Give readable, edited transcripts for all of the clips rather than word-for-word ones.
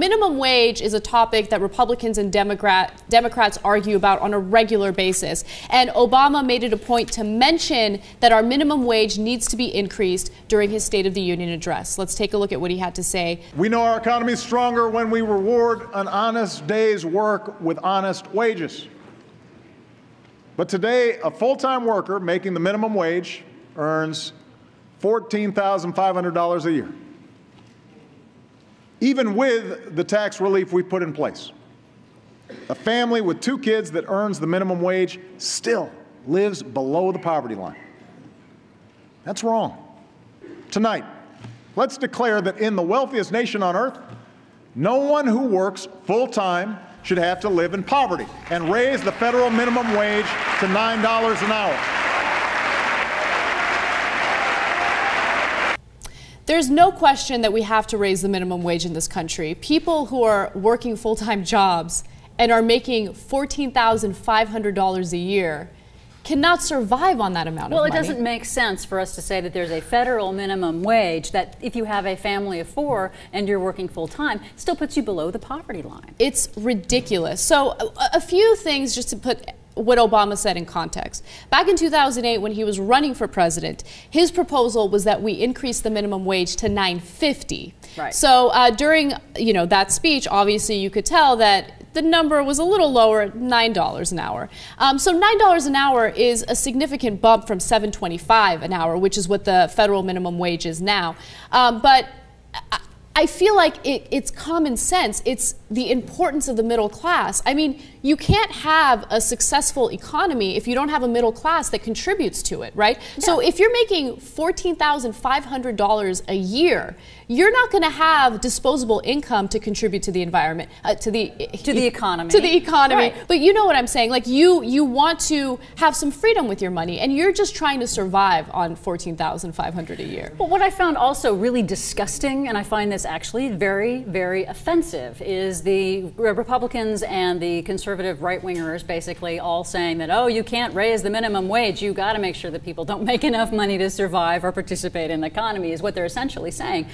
minimum wage is a topic that Republicans and Democrats argue about on a regular basis. And Obama made it a point to mention that our minimum wage needs to be increased during his State of the Union address. Let's take a look at what he had to say. We know our economy is stronger when we reward an honest day's work with honest wages. But today, a full-time worker making the minimum wage earns $14,500 a year, even with the tax relief we put in place. A family with 2 kids that earns the minimum wage still lives below the poverty line. That's wrong. Tonight, let's declare that in the wealthiest nation on earth, no one who works full-time should have to live in poverty, and raise the federal minimum wage to $9 an hour. There's no question that we have to raise the minimum wage in this country. People who are working full-time jobs and are making $14,500 a year cannot survive on that amount of money. Well, it doesn't make sense for us to say that there's a federal minimum wage that if you have a family of 4 and you're working full-time, still puts you below the poverty line. It's ridiculous. So a few things just to put what Obama said in context. Back in 2008, when he was running for president, his proposal was that we increase the minimum wage to $9.50. Right. So during that speech, obviously you could tell that the number was a little lower at $9 an hour. So $9 an hour is a significant bump from $7.25 an hour, which is what the federal minimum wage is now. But I feel like it's common sense. It's the importance of the middle class. I mean, you can't have a successful economy if you don't have a middle class that contributes to it, right? Yeah. So if you're making $14,500 a year, you're not going to have disposable income to contribute to the environment, to the economy. To the economy. Right. But you know what I'm saying? Like you want to have some freedom with your money, and you're just trying to survive on $14,500 a year. But what I found also really disgusting, and I find this actually very, very offensive, is the Republicans and the conservative right-wingers basically all saying that, oh, you can't raise the minimum wage, you got to make sure that people don't make enough money to survive or participate in the economy, is what they're essentially saying.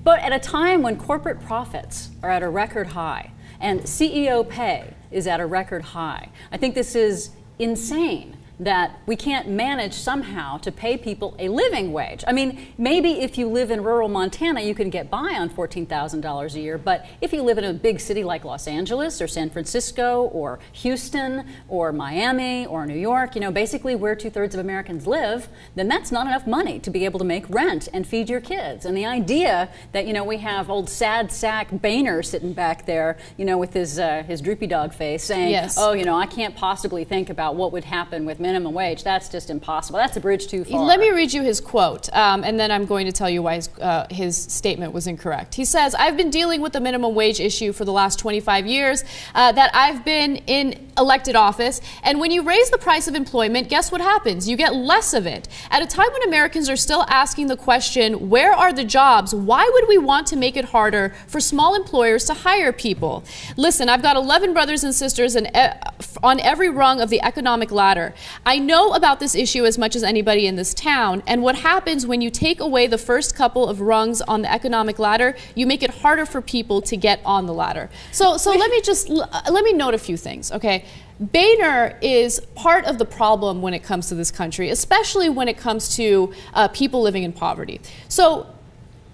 But at a time when corporate profits are at a record high and CEO pay is at a record high, I think this is insane that we can't manage somehow to pay people a living wage. I mean, maybe if you live in rural Montana, you can get by on $14,000 a year, but if you live in a big city like Los Angeles or San Francisco or Houston or Miami or New York, basically where 2/3 of Americans live, then that's not enough money to be able to make rent and feed your kids. And the idea that, we have old sad sack Boehner sitting back there, with his droopy dog face saying, yes, oh, I can't possibly think about what would happen with minimum wage. That's just impossible. That's a bridge too far. Let me read you his quote, and then I'm going to tell you why his statement was incorrect. He says, I've been dealing with the minimum wage issue for the last 25 years that I've been in elected office, and when you raise the price of employment, guess what happens? You get less of it. At a time when Americans are still asking the question, where are the jobs? Why would we want to make it harder for small employers to hire people? Listen, I've got 11 brothers and sisters on every rung of the economic ladder. I know about this issue as much as anybody in this town, and what happens when you take away the first couple of rungs on the economic ladder, you make it harder for people to get on the ladder. So let me note a few things, okay? Boehner is part of the problem when it comes to this country, especially when it comes to people living in poverty. So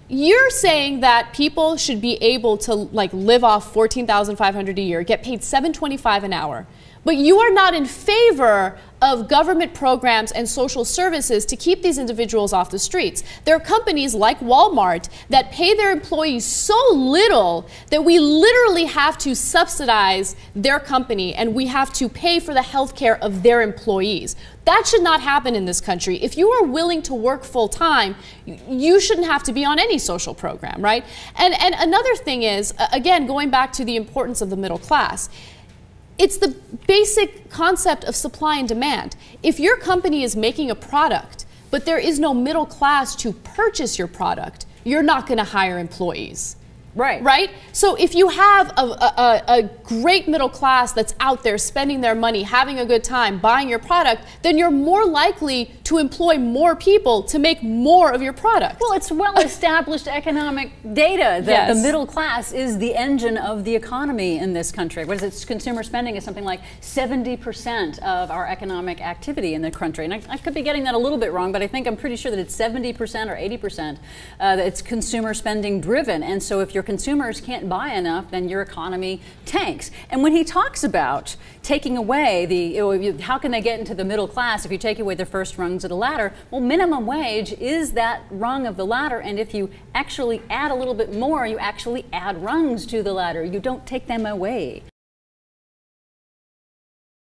you're saying that people should be able to live off $14,500 a year, get paid $7.25 an hour, but you are not in favor of government programs and social services to keep these individuals off the streets. There are companies like Walmart that pay their employees so little that we literally have to subsidize their company, and we have to pay for the health care of their employees. That should not happen in this country. If you are willing to work full time, you shouldn't have to be on any social program, right? And another thing is, again, going back to the importance of the middle class, it's the basic concept of supply and demand. If your company is making a product, but there is no middle class to purchase your product, you're not going to hire employees. Right. Right? So if you have a great middle class that's out there spending their money, having a good time, buying your product, then you're more likely to employ more people to make more of your product. Well, it's well-established economic data that Yes. the middle class is the engine of the economy in this country. What is it? Consumer spending is something like 70% of our economic activity in the country. And I could be getting that a little bit wrong, but I think I'm pretty sure that it's 70% or 80% that it's consumer spending driven. And so if your consumers can't buy enough, then your economy tanks. And when he talks about taking away how can they get into the middle class if you take away the first rungs of the ladder? Well, minimum wage is that rung of the ladder, and if you actually add a little bit more, you actually add rungs to the ladder. You don't take them away.